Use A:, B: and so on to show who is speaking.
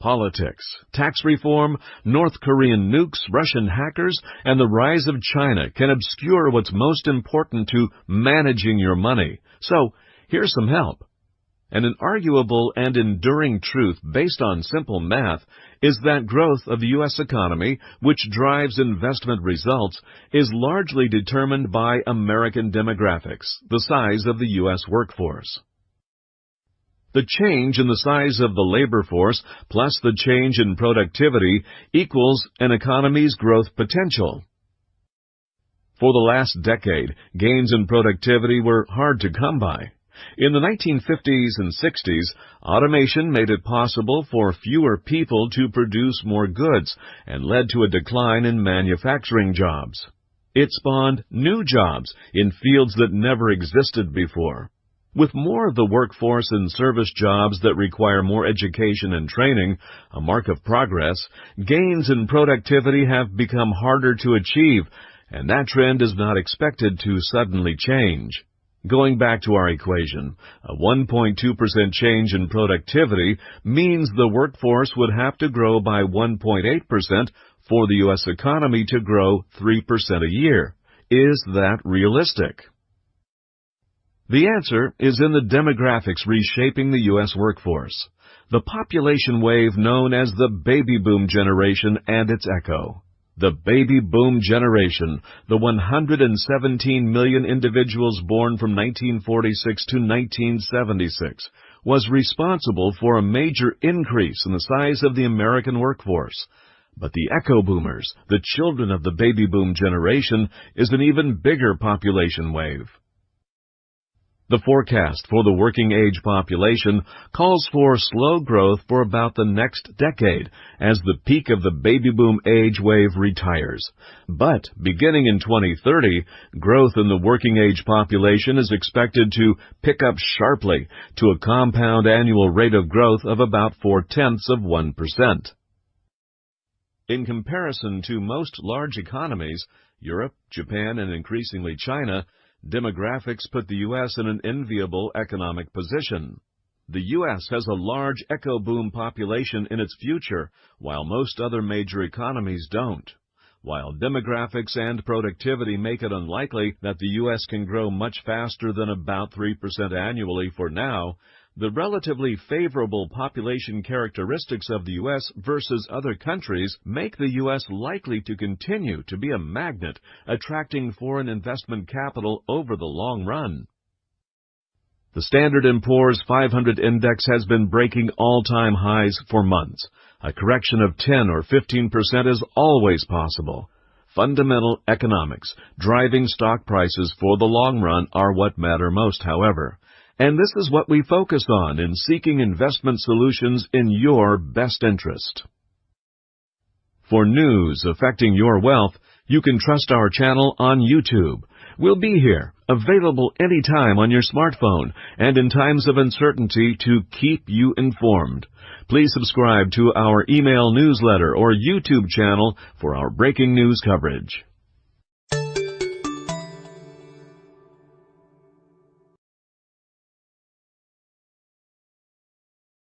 A: Politics, tax reform, North Korean nukes, Russian hackers, and the rise of China can obscure what's most important to managing your money. So, here's some help. And an arguable and enduring truth based on simple math is that growth of the U.S. economy, which drives investment results, is largely determined by American demographics, the size of the U.S. workforce. The change in the size of the labor force plus the change in productivity equals an economy's growth potential. For the last decade, gains in productivity were hard to come by. In the 1950s and 60s, automation made it possible for fewer people to produce more goods and led to a decline in manufacturing jobs. It spawned new jobs in fields that never existed before. With more of the workforce in service jobs that require more education and training, a mark of progress, gains in productivity have become harder to achieve, and that trend is not expected to suddenly change. Going back to our equation, a 1.2% change in productivity means the workforce would have to grow by 1.8% for the U.S. economy to grow 3% a year. Is that realistic? The answer is in the demographics reshaping the U.S. workforce, the population wave known as the baby boom generation and its echo. The baby boom generation, the 117 million individuals born from 1946 to 1976, was responsible for a major increase in the size of the American workforce. But the echo boomers, the children of the baby boom generation, is an even bigger population wave. The forecast for the working-age population calls for slow growth for about the next decade as the peak of the baby boom age wave retires. But beginning in 2030, growth in the working-age population is expected to pick up sharply to a compound annual rate of growth of about 0.4%. In comparison to most large economies, Europe, Japan, and increasingly China, demographics put the U.S. in an enviable economic position. The U.S. has a large echo boom population in its future, while most other major economies don't. While demographics and productivity make it unlikely that the U.S. can grow much faster than about 3% annually for now, the relatively favorable population characteristics of the U.S. versus other countries make the U.S. likely to continue to be a magnet, attracting foreign investment capital over the long run. The Standard & Poor's 500 index has been breaking all-time highs for months. A correction of 10 or 15% is always possible. Fundamental economics, driving stock prices for the long run, are what matter most, however. And this is what we focus on in seeking investment solutions in your best interest. For news affecting your wealth, you can trust our channel on YouTube. We'll be here, available anytime on your smartphone and in times of uncertainty to keep you informed. Please subscribe to our email newsletter or YouTube channel for our breaking news coverage.